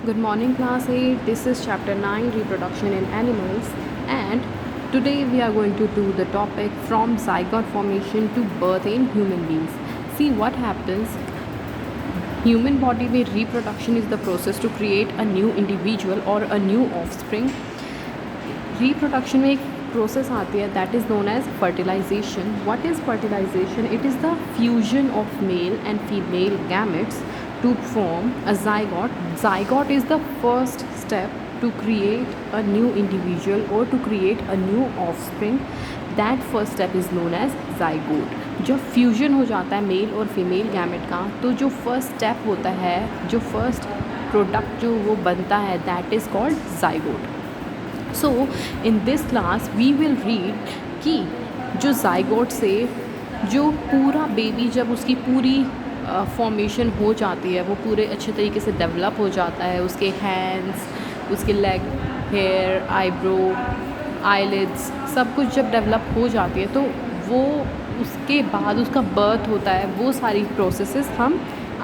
Good morning, class 8. This is chapter 9, reproduction in animals, and today we are going to do the topic from zygote formation to birth in human beings. See what happens. Human body में reproduction is the process to create a new individual or a new offspring. Reproduction में एक process आती है that is known as fertilization. What is fertilization? It is the fusion of male and female gametes to form a zygote. Zygote is the first step to create a new individual or to create a new offspring. That first step is known as zygote. जब fusion हो जाता है mail और female gamete का, तो जो first step होता है, जो फर्स्ट प्रोडक्ट जो वो बनता है, that is called zygote. So in this class we will read कि जो zygote से जो पूरा बेबी जब उसकी पूरी फॉर्मेशन हो जाती है, वो पूरे अच्छे तरीके से डेवलप हो जाता है, उसके हैंड्स, उसके लेग, हेयर, आईब्रो, आईलिड्स, सब कुछ जब डेवलप हो जाती है, तो वो उसके बाद उसका बर्थ होता है. वो सारी प्रोसेसेस हम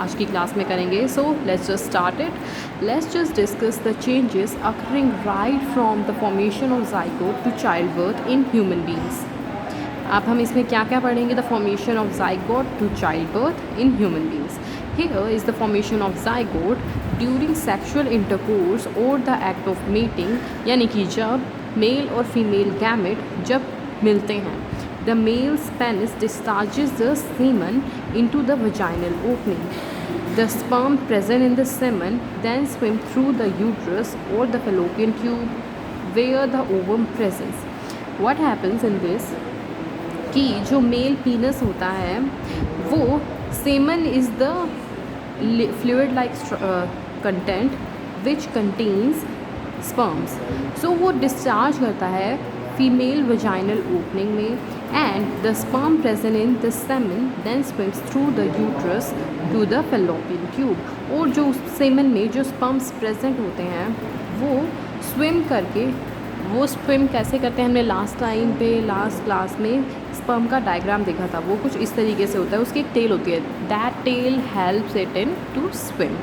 आज की क्लास में करेंगे. So let's just start it. Let's just discuss the changes occurring right from the formation of zygote to child birth in human beings. अब हम इसमें क्या क्या पढ़ेंगे? The formation of zygote to child birth in human beings. Here is the formation of zygote during sexual intercourse or the act of mating, यानी कि जब mail और फीमेल गैमेट जब मिलते हैं. The male's penis discharges the semen into the vaginal opening. The sperm present in the semen then swim through the uterus or the fallopian tube where the ovum presents. What happens in this? कि जो mail पीनस होता है, वो semen is the fluid like content which contains sperms. So वो discharge करता है female vaginal opening में, and the sperm present in the semen then swims through the uterus to the fallopian tube. और जो semen में जो sperms present होते हैं, वो swim करके, वो स्विम कैसे करते हैं, हमने लास्ट क्लास में स्पर्म का डायग्राम देखा था. वो कुछ इस तरीके से होता है, उसकी एक टेल होती है. That tail helps it in to swim.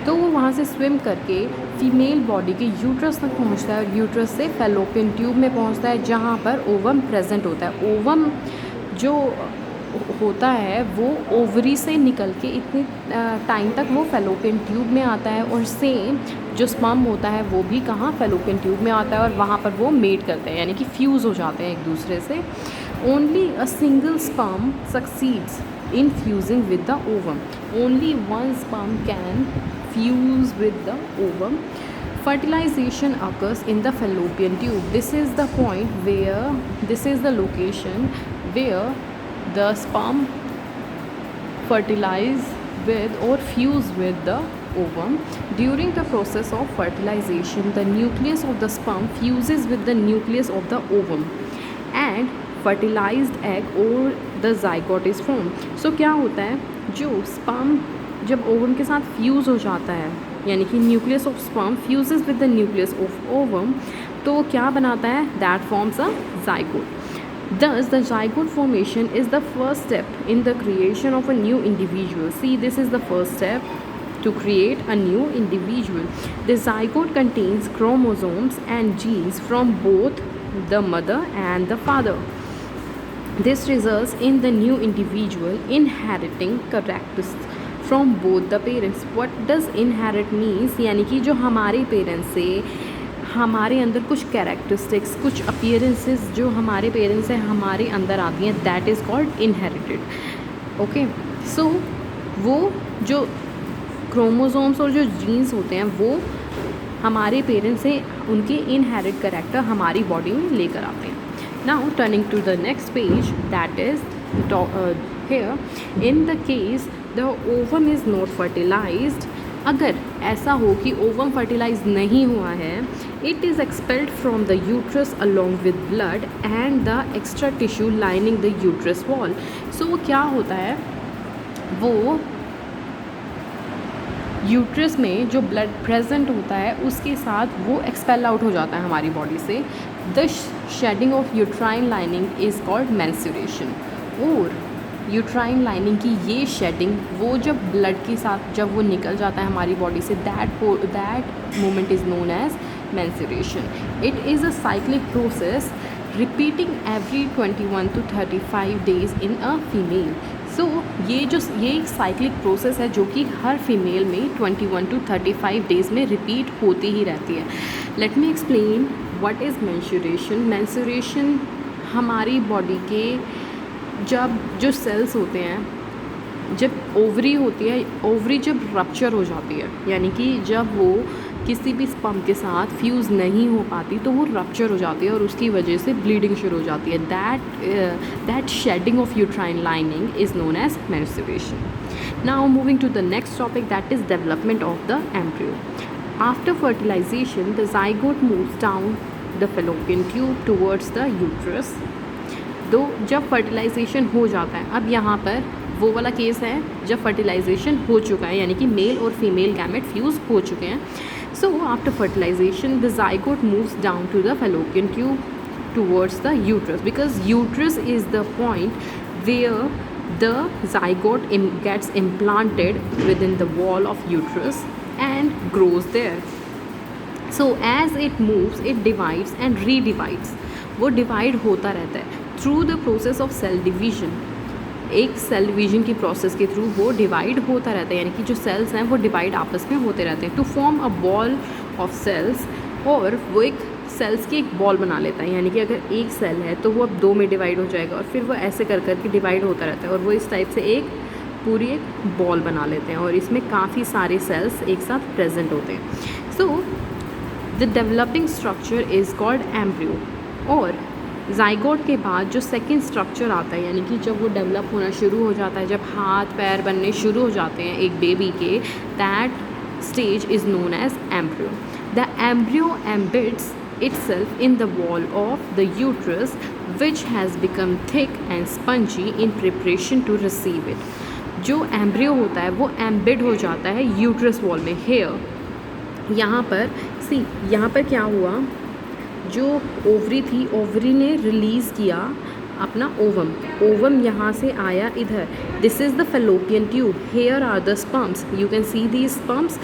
तो वो वहाँ से स्विम करके फीमेल बॉडी के यूट्रस तक पहुँचता है, और यूट्रस से फैलोपियन ट्यूब में पहुँचता है, जहाँ पर ओवम प्रेजेंट होता है. ओवम जो होता है वो ओवरी से निकल के इतने टाइम तक वो फैलोपियन ट्यूब में आता है, और सेम जो स्पर्म होता है वो भी कहाँ, फैलोपियन ट्यूब में आता है, और वहाँ पर वो मेट करते हैं, यानी कि फ्यूज़ हो जाते हैं एक दूसरे से. Only a single sperm succeeds in fusing with the ovum. Only one sperm can fuse with the ovum. Fertilization occurs in the fallopian tube. This is the point where, this is the location where the sperm fertilize with or fuse with the ovum. During the process of fertilization, the nucleus of the sperm fuses with the nucleus of the ovum, and fertilised egg और the zygote is form. So क्या होता है, जो sperm जब ovum के साथ fuse हो जाता है, यानी कि nucleus of sperm fuses with the nucleus of ovum, तो क्या बनाता है, that forms a zygote. Thus, the zygote formation is the first step in the creation of a new individual. See, this is the first step to create a new individual. The zygote contains chromosomes and genes from both the mother and the father. This results in the new individual inheriting characteristics from both the parents. What does inherit means? यानी कि जो हमारे parents से हमारे अंदर कुछ characteristics, कुछ appearances जो हमारे पेरेंट्स से हमारे अंदर आती हैं, that is called inherited. Okay, so वो जो क्रोमोसोम्स और जो जीन्स होते हैं, वो हमारे पेरेंट्स से उनके इनहेरिट करेक्टर हमारी बॉडी में लेकर आते हैं. Now turning to the next page, that is here in the case the ovum is not fertilized. अगर ऐसा हो कि ओवम फर्टिलाइज नहीं हुआ है, it is expelled from the uterus along with blood and the extra tissue lining the uterus wall. So क्या होता है, वो यूट्रस में जो ब्लड प्रेजेंट होता है उसके साथ वो एक्सपेल आउट हो जाता है हमारी बॉडी से. The shading of uterine lining is called menstruation. और यूट्राइन लाइनिंग की ये शेडिंग, वो जब ब्लड के साथ जब वो निकल जाता है हमारी बॉडी से, that moment is known as menstruation. It is a cyclic process repeating every 21 to 35 days in a female. So ये एक साइक्लिक प्रोसेस है जो कि हर फीमेल में 21 to 35 डेज़ में रिपीट होती ही रहती है. Let me explain what is menstruation. Menstruation हमारी बॉडी के जब जो सेल्स होते हैं, जब ओवरी होती है, ओवरी जब रप्चर हो जाती है, यानी कि जब वो किसी भी स्पर्म के साथ फ्यूज़ नहीं हो पाती तो वो रप्चर हो जाती है और उसकी वजह से ब्लीडिंग शुरू हो जाती है. That shedding of uterine lining is known as menstruation. Now moving to the next topic, that is development of the embryo. After fertilisation the zygote moves down the fallopian tube towards the uterus. तो जब fertilisation हो जाता है, अब यहाँ पर वो वाला केस है जब फर्टिलाइजेशन हो चुका है, यानी कि मेल और फीमेल गैमेट फ्यूज़ हो चुके हैं. So after fertilization, the zygote moves down to the fallopian tube towards the uterus, because uterus is the point where the zygote gets implanted within the wall of uterus and grows there. So as it moves, it divides and redivides. वो divide होता रहता है through the process of cell division. एक cell division की process के through वो divide होता रहता है, यानी कि जो सेल्स हैं वो डिवाइड आपस में होते रहते हैं to form a ball of cells. और वो एक सेल्स की एक बॉल बना लेता है, यानी कि अगर एक सेल है तो वो अब दो में डिवाइड हो जाएगा और फिर वो ऐसे कर कर के डिवाइड होता रहता है और वो इस टाइप से एक पूरी एक बॉल बना लेते हैं और इसमें काफ़ी सारे सेल्स एक साथ प्रेजेंट होते हैं. So the developing structure is called embryo. और ज़ाइगोट के बाद जो सेकंड स्ट्रक्चर आता है, यानी कि जब वो डेवलप होना शुरू हो जाता है, जब हाथ पैर बनने शुरू हो जाते हैं एक बेबी के, that stage is known as embryo. The embryo embeds itself in the wall of the uterus, which has become thick and spongy in preparation to receive it. जो एम्ब्रियो होता है वो एम्बिड हो जाता है यूट्रस वॉल में. Hair यहाँ पर यहाँ पर क्या हुआ, जो ओवरी थी, ओवरी ने रिलीज़ किया अपना ओवम यहाँ से आया इधर. This is the fallopian tube. Here are the sperms. You can see these sperms.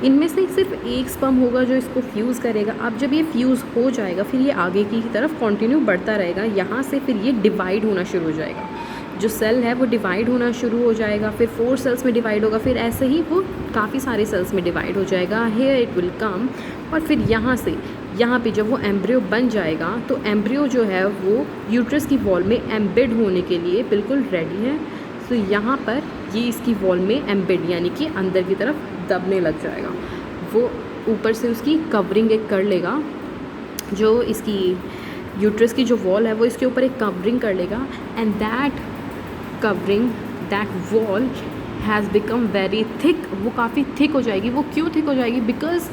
इनमें से सिर्फ एक स्पर्म होगा जो इसको फ्यूज़ करेगा. अब जब ये फ्यूज़ हो जाएगा फिर ये आगे की तरफ कंटिन्यू बढ़ता रहेगा. यहाँ से फिर ये डिवाइड होना शुरू हो जाएगा. जो सेल है वो डिवाइड होना शुरू हो जाएगा, फिर 4 सेल्स में डिवाइड होगा, फिर ऐसे ही वो काफ़ी सारे सेल्स में डिवाइड हो जाएगा. Here it will come. और फिर यहाँ से यहाँ पे जब वो एम्ब्रियो बन जाएगा तो एम्ब्रियो जो है वो यूट्रस की वॉल में एम्बिड होने के लिए बिल्कुल रेडी है. तो यहाँ पर ये इसकी वॉल में एम्बिड यानी कि अंदर की तरफ दबने लग जाएगा. वो ऊपर से उसकी कवरिंग एक कर लेगा, जो इसकी यूट्रस की जो वॉल है वो इसके ऊपर एक कवरिंग कर लेगा. And that covering, that wall has become very thick. वो काफ़ी थिक हो जाएगी. वो क्यों थिक हो जाएगी? बिकॉज़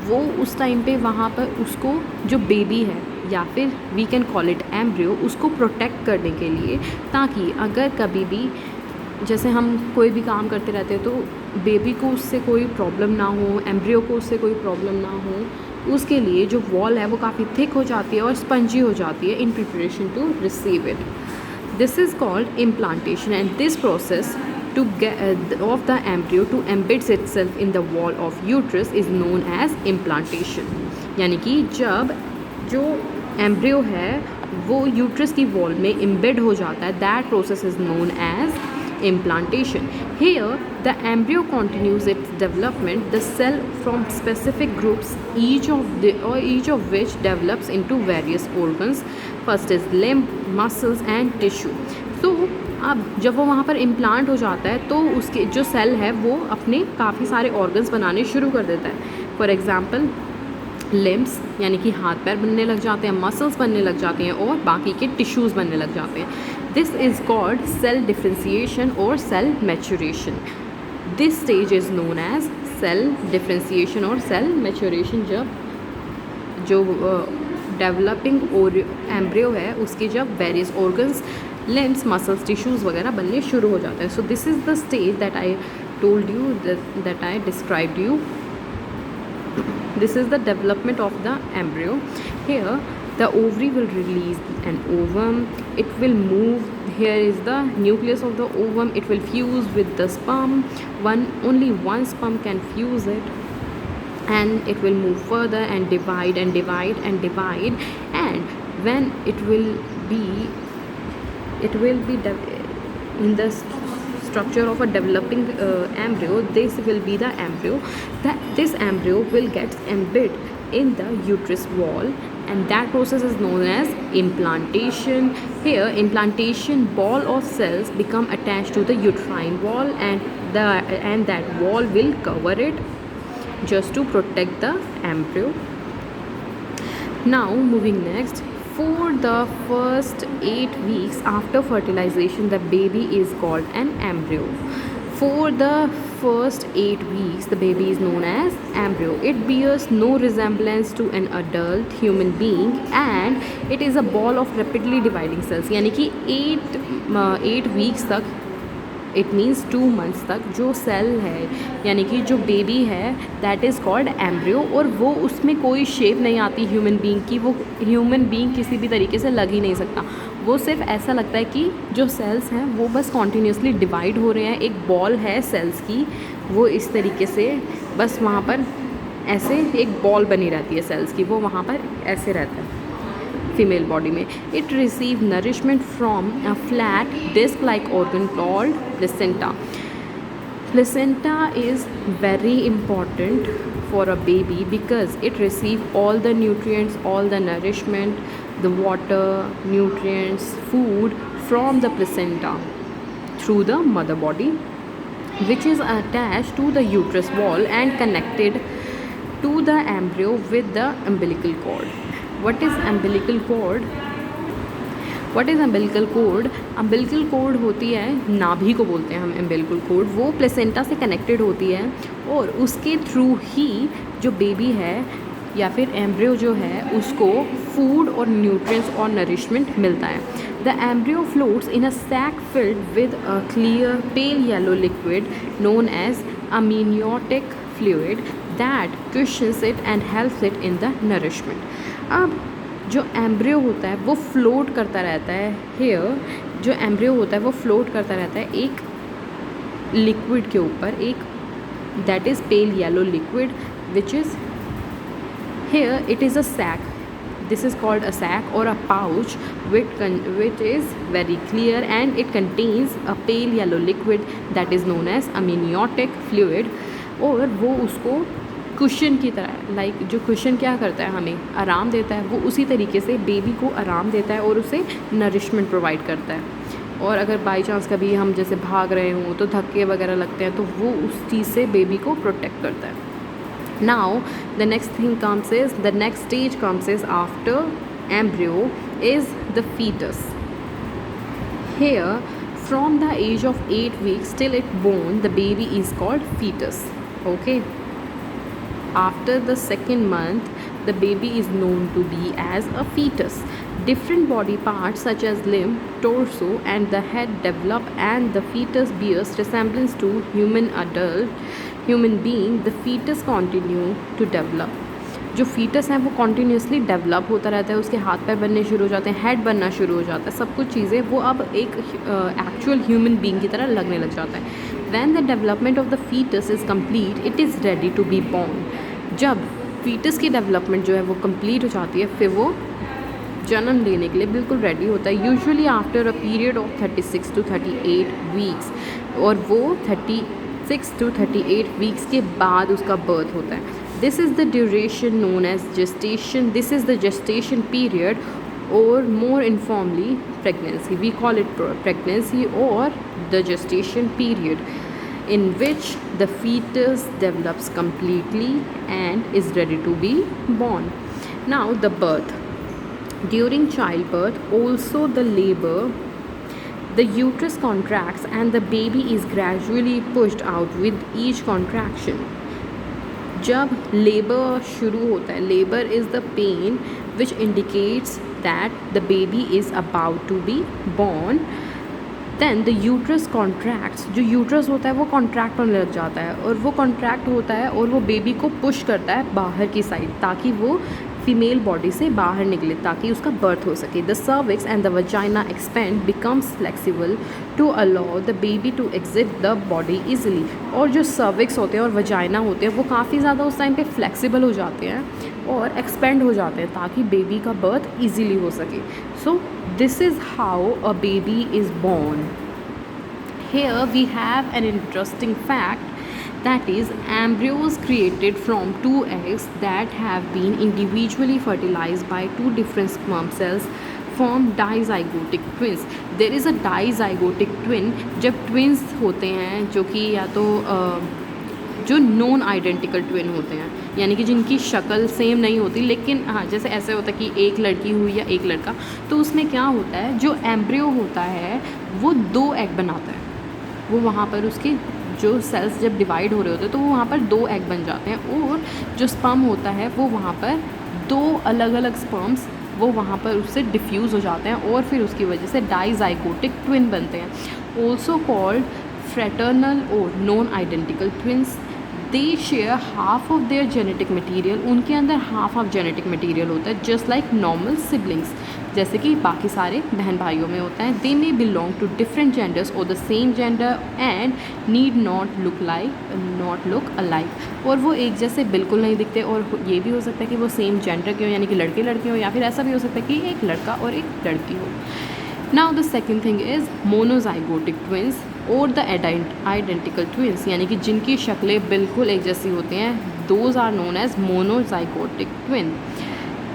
वो उस टाइम पे वहाँ पर उसको जो बेबी है या फिर we can call it embryo, उसको प्रोटेक्ट करने के लिए, ताकि अगर कभी भी जैसे हम कोई भी काम करते रहते हैं तो बेबी को उससे कोई प्रॉब्लम ना हो, एम्ब्रियो को उससे कोई प्रॉब्लम ना हो, उसके लिए जो वॉल है वो काफ़ी थिक हो जाती है और स्पंजी हो जाती है in preparation to receive it. This is called implantation. And this process to get of the embryo to embeds itself in the wall of uterus is known as implantation. यानी कि जब जो एम्ब्रियो है वो uterus की wall में embed हो जाता है, that process is known as implantation. Here the embryo continues its development, the cell from specific groups, each of which develops into various organs. First is limb, muscles and tissue. So अब जब वो वहाँ पर implant हो जाता है तो उसके जो सेल है वो अपने काफ़ी सारे ऑर्गन्स बनाने शुरू कर देता है. फॉर एग्ज़ाम्पल लिम्स यानी कि हाथ पैर बनने लग जाते हैं, मसल्स बनने लग जाते हैं और बाकी के टिश्यूज़ बनने लग जाते हैं. This is called cell differentiation और cell maturation. This stage is known as cell differentiation और सेल मैच्योरेशन. जब जो डेवलपिंग और एम्ब्रियो है उसके जब various organs, limbs, muscles, tissues वगैरह बनने शुरू हो जाते हैं. So this is the stage that I told you, that I described you. This is the development of the embryo. Here the ovary will release an ovum. It will move here is the nucleus of the ovum. It will fuse with the sperm. Only one sperm can fuse it, and it will move further and divide and divide and divide. And when it will be in the structure of a developing embryo, this will be the embryo. This embryo will get embed in the uterus wall, and that process is known as implantation. Here, implantation, ball of cells become attached to the uterine wall, and that wall will cover it just to protect the embryo. Now moving next, for the first 8 weeks after fertilization, the baby is called an embryo. For the first 8 weeks, the baby is known as embryo. It bears no resemblance to an adult human being, and it is a ball of rapidly dividing cells. यानी कि 8 weeks तक, it means 2 months तक जो cell है, यानी कि जो baby है, दैट इज़ कॉल्ड एम्ब्रियो. और वो उसमें कोई शेप नहीं आती ह्यूमन बीइंग की. वो ह्यूमन बीइंग किसी भी तरीके से लग ही नहीं सकता. वो सिर्फ ऐसा लगता है कि जो सेल्स हैं वो बस कॉन्टीन्यूसली डिवाइड हो रहे हैं. एक बॉल है सेल्स की, वो इस तरीके से बस वहाँ पर ऐसे एक बॉल बनी रहती है सेल्स की, वो वहाँ पर ऐसे रहता है फीमेल बॉडी में. It receive nourishment from a flat disc like organ called placenta. Placenta is very important for a baby because it receives all the nutrients, all the nourishment, the water, nutrients, food from the placenta through the mother body, which is attached to the uterus wall and connected to the embryo with the umbilical cord. What is umbilical cord? What is umbilical cord? Umbilical cord होती है, नाभि को बोलते हैं हम umbilical cord. वो placenta से connected होती है, और उसके थ्रू ही जो बेबी है या फिर एम्ब्रियो जो है उसको फूड और न्यूट्रिएंट्स और नरिशमेंट मिलता है. The embryo floats in a sac filled with a clear pale yellow liquid known as amniotic fluid that cushions it and helps it in the nourishment. अब जो एम्ब्रियो होता है वो फ्लोट करता रहता है. हेयर जो एम्ब्रियो होता है वो फ्लोट करता रहता है एक लिक्विड के ऊपर, एक that is pale yellow liquid which is here it is a sac. This is called a sac or a pouch which is very clear, and it contains a pale yellow liquid that is known as amniotic fluid. और वो उसको cushion की तरह, like जो cushion क्या करता है, हमें आराम देता है, वो उसी तरीके से बेबी को आराम देता है और उसे नरिशमेंट प्रोवाइड करता है. और अगर बाई चांस कभी हम जैसे भाग रहे हों तो धक्के वगैरह लगते हैं तो वो उस चीज़ से बेबी को प्रोटेक्ट करता है. Now the next stage comes is after embryo is the fetus. Here, from the age of 8 weeks till it born, the baby is called fetus. Okay. After the second month, the baby is known to be as a fetus. Different body parts such as limb, torso and the head develop, and the fetus bears resemblance to human being. The fetus continue to develop. जो foetus है वो continuously develop होता रहता है. उसके हाथ पैर बनने शुरू हो जाते हैं, हेड बनना शुरू हो जाता है, सब कुछ चीज़ें वो अब एक एक्चुअल ह्यूमन बीइंग की तरह लगने लग जाता है. When the development of the foetus is complete, it is ready to be born. जब फीटस की डेवलपमेंट जो है वो कंप्लीट हो जाती है, फिर वो जन्म लेने के लिए बिल्कुल रेडी होता है. Usually after a period of 36 to 38 weeks, और वो 36 to 38 वीक्स के बाद उसका बर्थ होता है. This is the duration known as gestation. This is the gestation period, or more informally pregnancy. We call it pregnancy or the gestation period, in which the fetus develops completely and is ready to be born. Now the birth. During childbirth, also the labor, the uterus contracts and the baby is gradually pushed out with each contraction. जब labour शुरू होता है, labour is the pain which indicates that the baby is about to be born. Then the uterus contracts. जो uterus होता है वो contract होने लग जाता है, और वो कॉन्ट्रैक्ट होता है और वो बेबी को पुश करता है बाहर की साइड, ताकि वो फीमेल बॉडी से बाहर निकले ताकि उसका बर्थ हो सके। The cervix and the vagina expand becomes flexible to allow the baby to exit the body easily. और जो सर्विक्स होते हैं और वजाइना होते हैं वो काफ़ी ज़्यादा उस टाइम पे फ्लेक्सिबल हो जाते हैं और एक्सपेंड हो जाते हैं ताकि बेबी का बर्थ ईजिली हो सके। सो this is how a baby is born. Here we have an interesting fact, that is embryos created from two eggs that have been individually fertilized by two different sperm cells form dizygotic twins. There is a dizygotic twin जब twins होते हैं जो कि या तो जो non identical twin होते हैं, यानी कि जिनकी शक्ल सेम नहीं होती, लेकिन हाँ जैसे ऐसे होता है कि एक लड़की हुई या एक लड़का, तो उसमें क्या होता है जो एम्ब्रियो होता है वो 2 एग बनाता है। वो वहाँ पर उसके जो सेल्स जब डिवाइड हो रहे होते हैं तो वो वहाँ पर 2 एग बन जाते हैं और जो स्पर्म होता है वो वहाँ पर 2 अलग अलग स्पर्म्स वो वहाँ पर उससे डिफ्यूज़ हो जाते हैं और फिर उसकी वजह से डाइजाइगोटिक ट्विन बनते हैं। ऑल्सो कॉल्ड फ्रेटर्नल और non identical twins. They share half of their genetic material, उनके अंदर हाफ ऑफ जेनेटिक मटीरियल होता है जस्ट लाइक नॉर्मल सिबलिंग्स, जैसे कि बाकी सारे बहन भाइयों में होता है। दे मे बिलोंग टू डिफरेंट जेंडर्स और the same gender and need not look alike. और वो एक जैसे बिल्कुल नहीं दिखते और ये भी हो सकता है कि वो सेम जेंडर के हो, यानी कि लड़के लड़के हो, या फिर ऐसा भी हो सकता है कि एक लड़का और एक लड़की हो। Now the second thing is monozygotic twins और द आइडेंटिकल ट्विंस, यानी कि जिनकी शक्लें बिल्कुल एक जैसी होती हैं, those are known as monozygotic twin.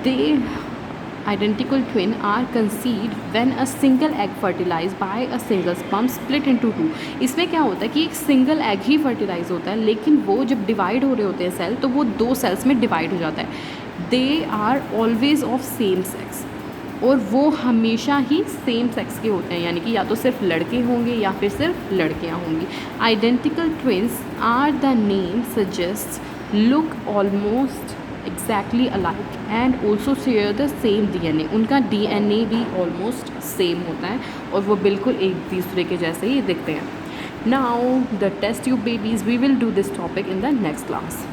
They identical twin are conceived when a single egg fertilized by a single sperm split into two। इसमें क्या होता है कि एक सिंगल एग ही फर्टिलाइज होता है, लेकिन वो जब डिवाइड हो रहे होते हैं सेल तो वो 2 सेल्स में डिवाइड हो जाता है। They are always of same sex, और वो हमेशा ही सेम सेक्स के होते हैं, यानी कि या तो सिर्फ लड़के होंगे या फिर सिर्फ लड़कियां होंगी। Identical twins are the name suggest look almost exactly alike and also share the same DNA। उनका DNA भी ऑलमोस्ट सेम होता है और वो बिल्कुल एक दूसरे के जैसे ही दिखते हैं। Now the test tube babies, we will do this topic in the next class.